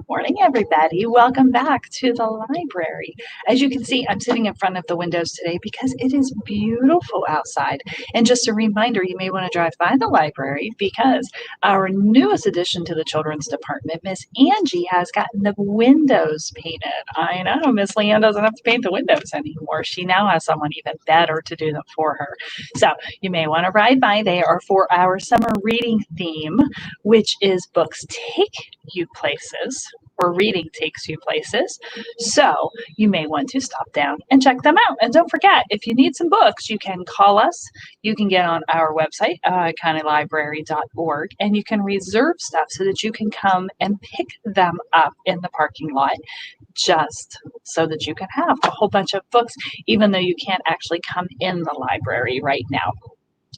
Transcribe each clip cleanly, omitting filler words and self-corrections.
Morning, everybody. Welcome back to the library. As you can see, I'm sitting in front of the windows today because it is beautiful outside. And just a reminder, you may want to drive by the library because our newest addition to the children's department, Miss Angie, has gotten the windows painted. I know Miss Leanne doesn't have to paint the windows anymore. She now has someone even better to do them for her. So you may want to ride by. They are for our summer reading theme, which is books take you places, or reading takes you places. So you may want to stop down and check them out. And don't forget, if you need some books, you can call us. You can get on our website, countylibrary.org, and you can reserve stuff so that you can come and pick them up in the parking lot, just so that you can have a whole bunch of books, even though you can't actually come in the library right now.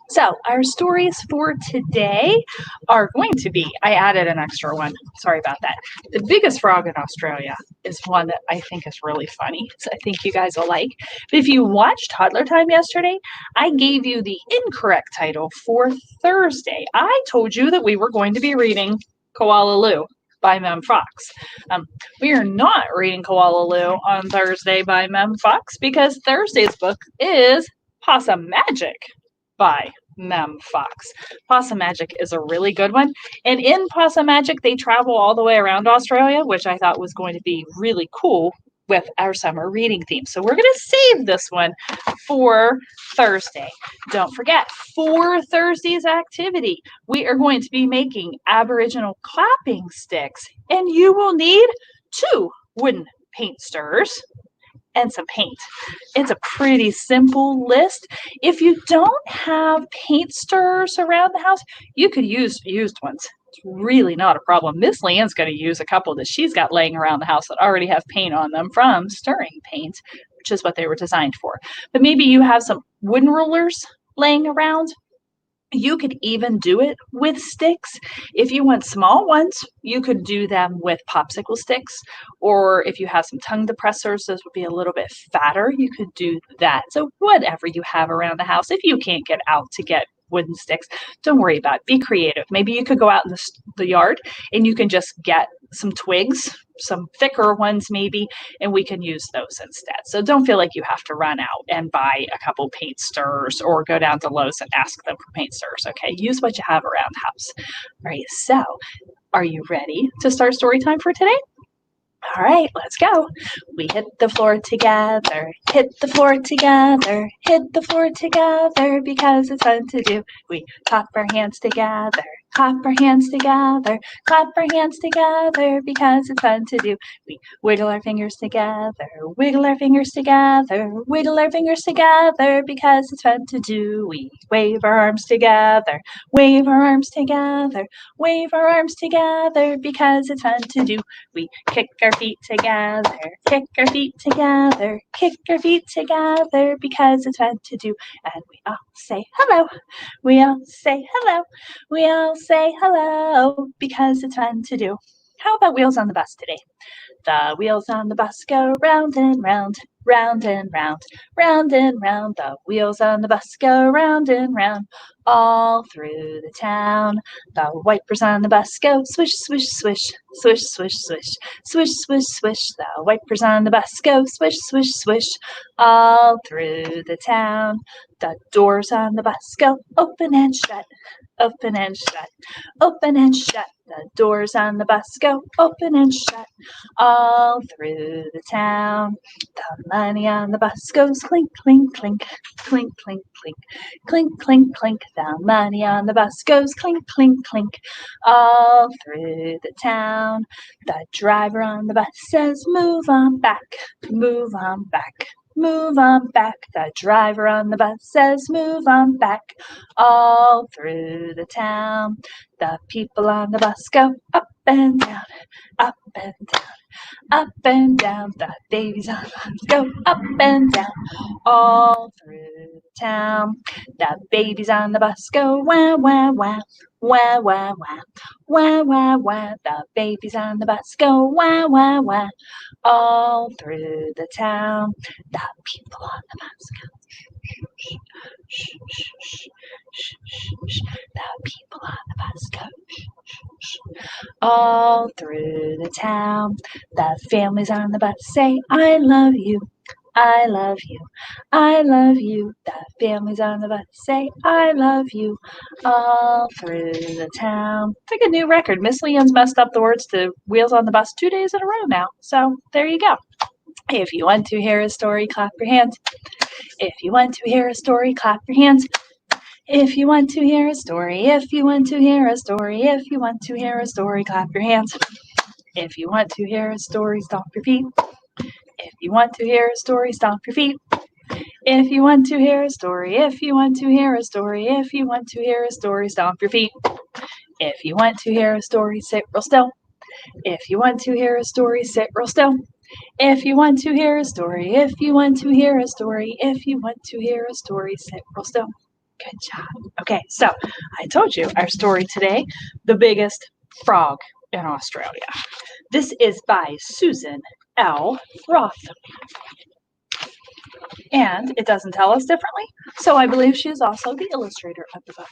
So our stories for today are going to be, I added an extra one, sorry about that. The Biggest Frog in Australia is one that I think is really funny, so I think you guys will like. But if you watched Toddler Time yesterday, I gave you the incorrect title for Thursday. I told you that we were going to be reading Koala by Mem Fox. We are not reading Koala on Thursday by Mem Fox because Thursday's book is Possum Magic by Mem Fox. Possum Magic is a really good one. And in Possum Magic, they travel all the way around Australia, which I thought was going to be really cool with our summer reading theme. So we're going to save this one for Thursday. Don't forget, for Thursday's activity, we are going to be making Aboriginal clapping sticks, and you will need 2 wooden paint stirrers and some paint. It's a pretty simple list. If you don't have paint stirrers around the house, you could use used ones. It's really not a problem. Miss Leanne's going to use a couple that she's got laying around the house that already have paint on them from stirring paint, which is what they were designed for. But maybe you have some wooden rulers laying around. You could even do it with sticks. If you want small ones, you could do them with popsicle sticks, or if you have some tongue depressors, those would be a little bit fatter, you could do that. So whatever you have around the house, if you can't get out to get wooden sticks, don't worry about it. Be creative. Maybe you could go out in the yard and you can just get some twigs, some thicker ones maybe, and we can use those instead. So don't feel like you have to run out and buy a couple paint stirrers or go down to Lowe's and ask them for paint stirrers. Okay, use what you have around the house. All right, so are you ready to start story time for today? All right, let's go. We hit the floor together, hit the floor together, hit the floor together because it's fun to do. We clap our hands together, clap our hands together, clap our hands together because it's fun to do. We wiggle our fingers together, wiggle our fingers together, wiggle our fingers together because it's fun to do. We wave our arms together, wave our arms together, wave our arms together because it's fun to do. We kick our feet together, kick our feet together, kick our feet together because it's fun to do. And we all say hello, we all say hello, we all say hello because it's fun to do. How about wheels on the bus today? The wheels on the bus go round and round, round and round, round and round. The wheels on the bus go round and round, all through the town. The wipers on the bus go swish, swish, swish, swish, swish, swish, swish, swish, swish. The wipers on the bus go swish, swish, swish, all through the town. The doors on the bus go open and shut, open and shut, open and shut. The doors on the bus go open and shut, all through the town. The money on the bus goes clink, clink, clink, clink, clink, clink, clink, clink, clink. The money on the bus goes clink, clink, clink, all through the town. The driver on the bus says, move on back, move on back, move on back. The driver on the bus says, move on back, all through the town. The people on the bus go up and down, up and down, up and down. The babies on the bus go up and down, all through the town. The babies on the bus go wah, wah, wah, wah, wah, wah, wah, wah, wah. The babies on the bus go wah, wah, wah, all through the town. The people on the bus go Shh, shh, shh, shh, shh. The people on the bus go all through the town. The families on the bus say, I love you. I love you. I love you. The families on the bus say, I love you. All through the town. It's like a new record. Miss Leon's messed up the words to Wheels on the Bus 2 days in a row now. So there you go. If you want to hear a story, clap your hands. If you want to hear a story, clap your hands. If you want to hear a story, if you want to hear a story, if you want to hear a story, clap your hands. If you want to hear a story, stomp your feet. If you want to hear a story, stomp your feet. If you want to hear a story, if you want to hear a story, if you want to hear a story, stomp your feet. If you want to hear a story, sit real still. If you want to hear a story, sit real still. If you want to hear a story, if you want to hear a story, if you want to hear a story, sit real still. Good job. Okay, so I told you our story today, The Biggest Frog in Australia. This is by Susan L. Roth. And it doesn't tell us differently, so I believe she is also the illustrator of the book.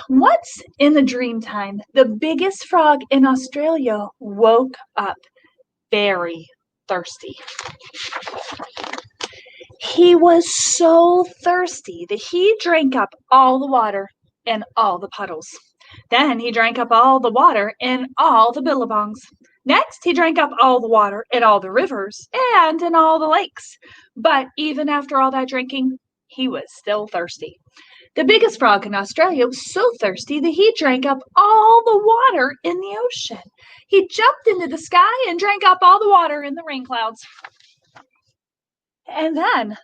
Once in the dream time, the biggest frog in Australia woke up very thirsty. He was so thirsty that he drank up all the water in all the puddles. Then he drank up all the water in all the billabongs. Next, he drank up all the water in all the rivers and in all the lakes. But even after all that drinking, he was still thirsty. The biggest frog in Australia was so thirsty that he drank up all the water in the ocean. He jumped into the sky and drank up all the water in the rain clouds. And then,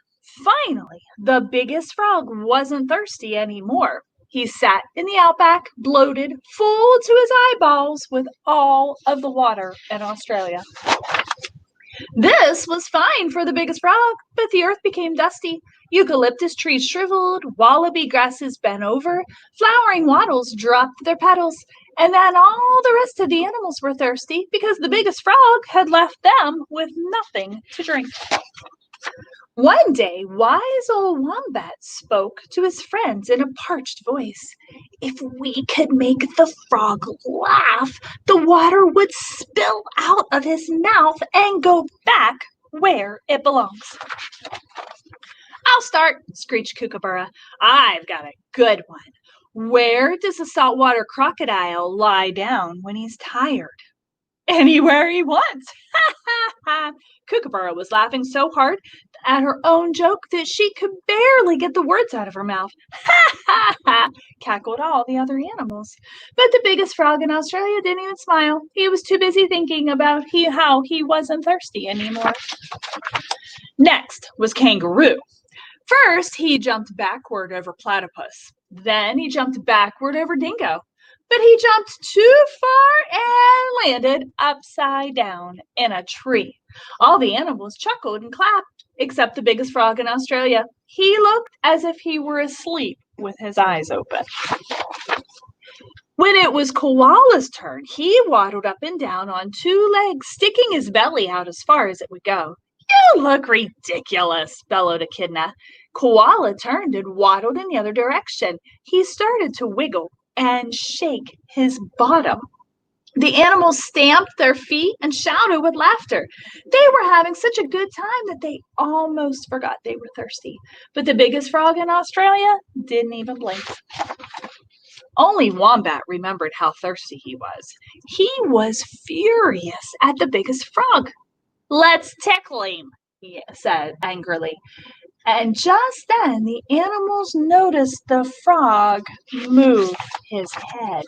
finally, the biggest frog wasn't thirsty anymore. He sat in the outback, bloated, full to his eyeballs with all of the water in Australia. This was fine for the biggest frog, but the earth became dusty. Eucalyptus trees shriveled, wallaby grasses bent over, flowering wattles dropped their petals, and then all the rest of the animals were thirsty because the biggest frog had left them with nothing to drink. One day, wise old Wombat spoke to his friends in a parched voice. If we could make the frog laugh, the water would spill out of his mouth and go back where it belongs. I'll start, screeched Kookaburra. I've got a good one. Where does a saltwater crocodile lie down when he's tired? Anywhere he wants. Ha ha ha. Kookaburra was laughing so hard at her own joke that she could barely get the words out of her mouth. Ha ha ha, cackled all the other animals. But the biggest frog in Australia didn't even smile. He was too busy thinking about how he wasn't thirsty anymore. Next was Kangaroo. First, he jumped backward over Platypus. Then he jumped backward over Dingo. But he jumped too far and landed upside down in a tree. All the animals chuckled and clapped, except the biggest frog in Australia. He looked as if he were asleep with his eyes open. When it was Koala's turn, he waddled up and down on two legs, sticking his belly out as far as it would go. You look ridiculous, bellowed Echidna. Koala turned and waddled in the other direction. He started to wiggle and shake his bottom. The animals stamped their feet and shouted with laughter. They were having such a good time that they almost forgot they were thirsty. But the biggest frog in Australia didn't even blink. Only Wombat remembered how thirsty he was. He was furious at the biggest frog. Let's tickle him, he said angrily. And just then the animals noticed the frog move his head.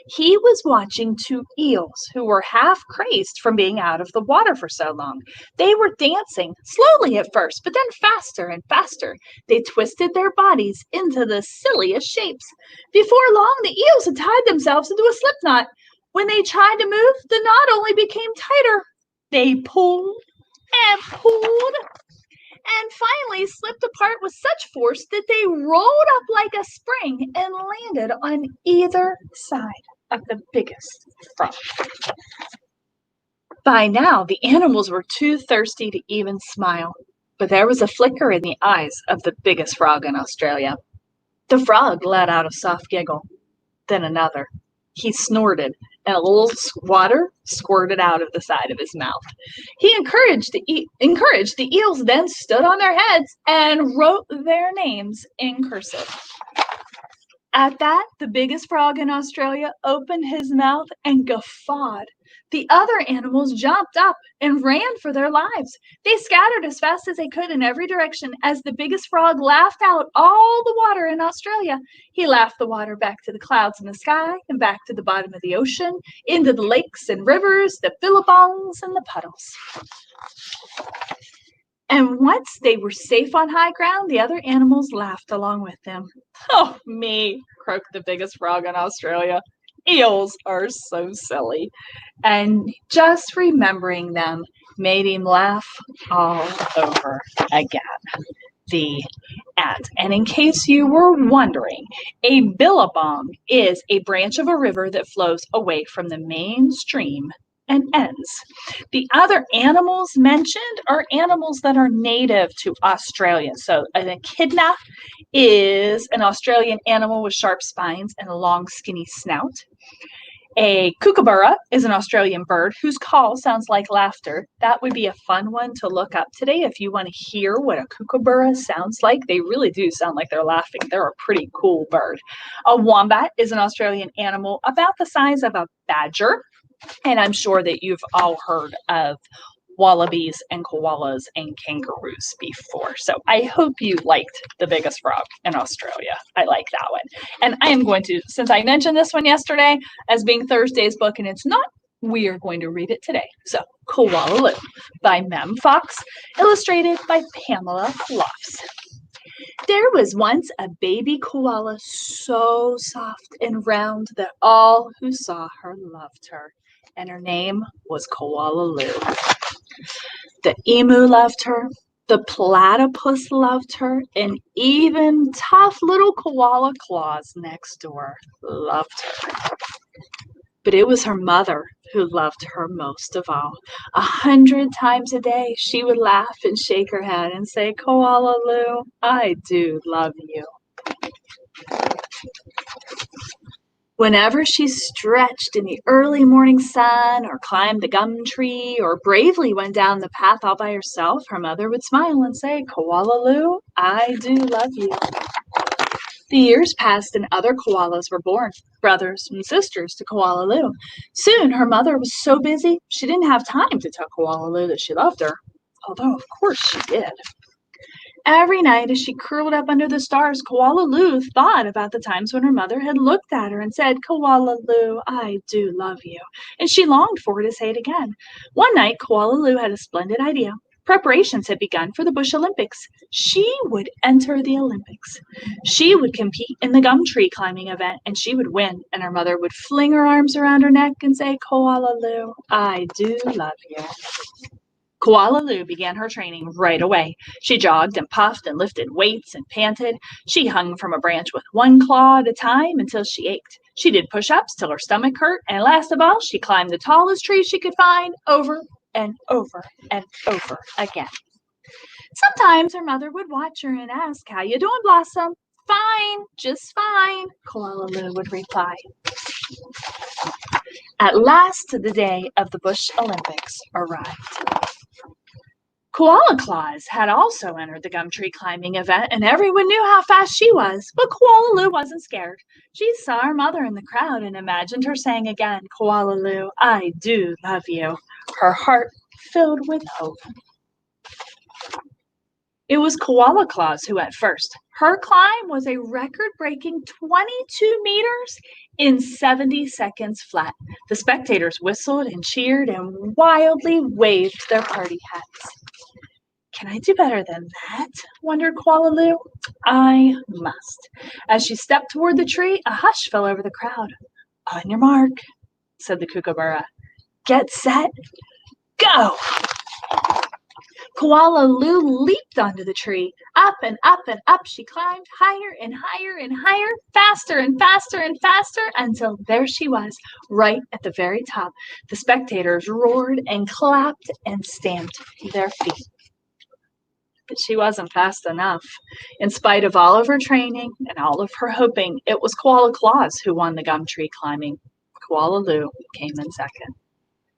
He was watching two eels who were half crazed from being out of the water for so long. They were dancing, slowly at first, but then faster and faster. They twisted their bodies into the silliest shapes. Before long, the eels had tied themselves into a slip knot. When they tried to move, the knot only became tighter. They pulled and pulled and finally slipped apart with such force that they rolled up like a spring and landed on either side of the biggest frog. By now, the animals were too thirsty to even smile. But there was a flicker in the eyes of the biggest frog in Australia. The frog let out a soft giggle, then another. He snorted, and a little water squirted out of the side of his mouth. He encouraged the eels, then stood on their heads and wrote their names in cursive. At that, the biggest frog in Australia opened his mouth and guffawed. The other animals jumped up and ran for their lives. They scattered as fast as they could in every direction as the biggest frog laughed out all the water in Australia. He laughed the water back to the clouds in the sky and back to the bottom of the ocean, into the lakes and rivers, the billabongs and the puddles. And once they were safe on high ground, the other animals laughed along with them. Oh, me, croaked the biggest frog in Australia. Eels are so silly. And just remembering them made him laugh all over again. The end. And in case you were wondering, a billabong is a branch of a river that flows away from the main stream and ends. The other animals mentioned are animals that are native to Australia. So an echidna is an Australian animal with sharp spines and a long, skinny snout. A kookaburra is an Australian bird whose call sounds like laughter. That would be a fun one to look up today if you want to hear what a kookaburra sounds like. They really do sound like they're laughing. They're a pretty cool bird. A wombat is an Australian animal about the size of a badger. And I'm sure that you've all heard of wallabies and koalas and kangaroos before. So I hope you liked The Biggest Frog in Australia. I like that one. And I am going to, since I mentioned this one yesterday as being Thursday's book, and it's not, we are going to read it today. So Koala by Mem Fox, illustrated by Pamela Lofts. There was once a baby koala so soft and round that all who saw her loved her, and her name was Koala. The emu loved her, the platypus loved her, and even tough little koala claws next door loved her. But it was her mother who loved her most of all. 100 times a day, she would laugh and shake her head and say, Koala Lou, I do love you. Whenever she stretched in the early morning sun or climbed the gum tree or bravely went down the path all by herself, her mother would smile and say, Koala Lou, I do love you. The years passed and other koalas were born, brothers and sisters to Koala Lou. Soon her mother was so busy she didn't have time to tell Koala Lou that she loved her, although of course she did. Every night as she curled up under the stars, Koala Lou thought about the times when her mother had looked at her and said, Koala Lou, I do love you. And she longed for her to say it again. One night, Koala Lou had a splendid idea. Preparations had begun for the Bush Olympics. She would enter the Olympics. She would compete in the gum tree climbing event, and she would win. And her mother would fling her arms around her neck and say, Koala Lou, I do love you. Koala Lou began her training right away. She jogged and puffed and lifted weights and panted. She hung from a branch with one claw at a time until she ached. She did push-ups till her stomach hurt, and last of all, she climbed the tallest tree she could find over and over and over again. Sometimes her mother would watch her and ask, How you doing, Blossom? Fine, just fine, Koala Lou would reply. At last, the day of the Bush Olympics arrived. Koala Claus had also entered the gum tree climbing event, and everyone knew how fast she was, but Koala Lou wasn't scared. She saw her mother in the crowd and imagined her saying again, Koala Lou, I do love you, her heart filled with hope. It was Koala Claus who went first. Her climb was a record-breaking 22 meters in 70 seconds flat. The spectators whistled and cheered and wildly waved their party hats. Can I do better than that? Wondered Koala Lou. I must. As she stepped toward the tree, a hush fell over the crowd. On your mark, said the kookaburra. Get set, go! Koala Lou leaped onto the tree. Up and up and up she climbed, higher and higher and higher, faster and faster and faster, until there she was, right at the very top. The spectators roared and clapped and stamped their feet. But she wasn't fast enough. In spite of all of her training and all of her hoping, it was Koala Claus who won the gum tree climbing. Koala Lou came in second.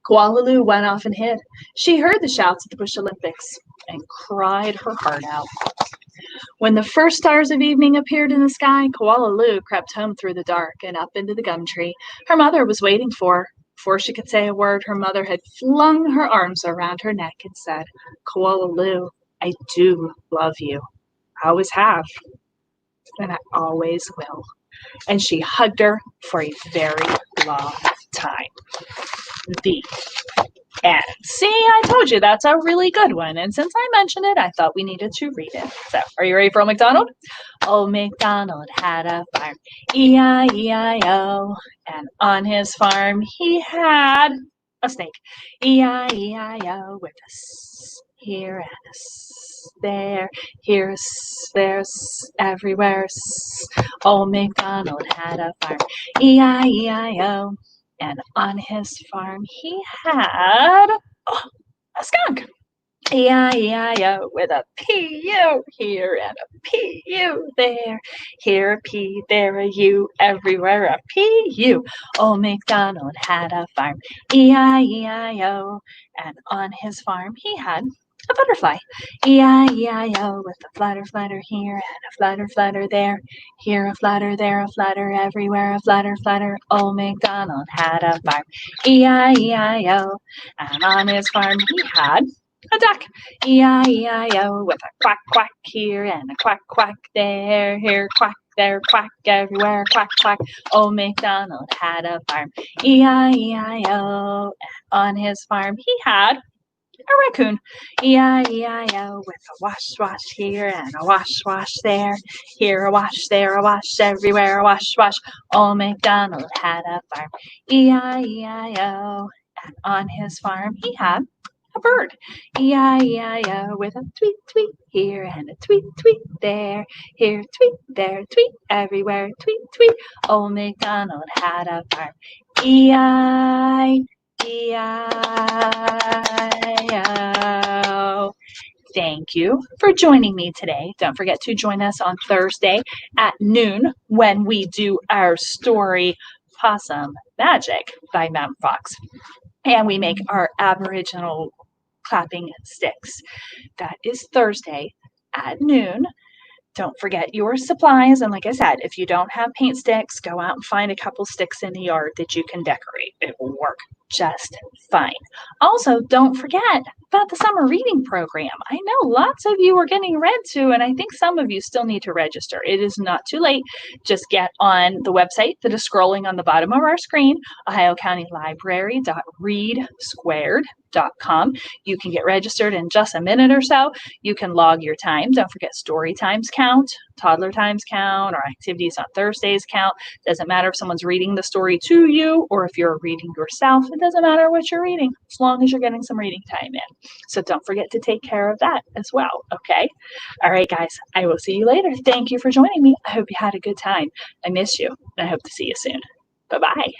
Koala Lou went off and hid. She heard the shouts at the Bush Olympics and cried her heart out. When the first stars of evening appeared in the sky, Koala Lou crept home through the dark and up into the gum tree. Her mother was waiting for her. Before she could say a word, her mother had flung her arms around her neck and said, "Koala Lou, I do love you. I always have, and I always will." And she hugged her for a very long time. The end. See, I told you that's a really good one. And since I mentioned it, I thought we needed to read it. So, are you ready for Old MacDonald? Old MacDonald had a farm, E-I-E-I-O. And on his farm he had a snake, E-I-E-I-O, with a S here and a S there, here's, there's, everywhere. Old MacDonald had a farm, E-I-E-I-O. And on his farm he had a skunk, E-I-E-I-O, with a P-U here and a P-U there. Here a P, there a U, everywhere a P-U. Old MacDonald had a farm, E-I-E-I-O. And on his farm he had a butterfly, E-I-E-I-O, with a flutter, flutter here and a flutter, flutter there. Here a flutter, there a flutter, everywhere a flutter, flutter. Old MacDonald had a farm, E-I-E-I-O. And on his farm he had a duck, E-I-E-I-O, with a quack, quack here and a quack, quack there. Here quack, there quack, everywhere quack, quack. Old MacDonald had a farm, E-I-E-I-O. And on his farm he had a raccoon, E-I-E-I-O, with a wash, wash here and a wash, wash there. Here a wash, there a wash, everywhere a wash, wash. Old MacDonald had a farm, E-I-E-I-O. And on his farm he had a bird, E-I-E-I-O, with a tweet, tweet here and a tweet, tweet there. Here, tweet, there, tweet, everywhere, tweet, tweet. Old MacDonald had a farm, E-I-E-I-O. Thank you for joining me today. Don't forget to join us on Thursday at noon when we do our story, Possum Magic by Mem Fox. And we make our Aboriginal clapping sticks. That is Thursday at noon. Don't forget your supplies. And like I said, if you don't have paint sticks, go out and find a couple sticks in the yard that you can decorate. It will work just fine. Also, don't forget about the summer reading program. I know lots of you are getting read to, and I think some of you still need to register. It is not too late. Just get on the website that is scrolling on the bottom of our screen, ohiocountylibrary.readsquared.com. You can get registered in just a minute or so. You can log your time. Don't forget story times count, toddler times count, or activities on Thursdays count. Doesn't matter if someone's reading the story to you or if you're reading yourself. It doesn't matter what you're reading as long as you're getting some reading time in. So don't forget to take care of that as well, okay? All right, guys, I will see you later. Thank you for joining me. I hope you had a good time. I miss you, and I hope to see you soon. Bye-bye.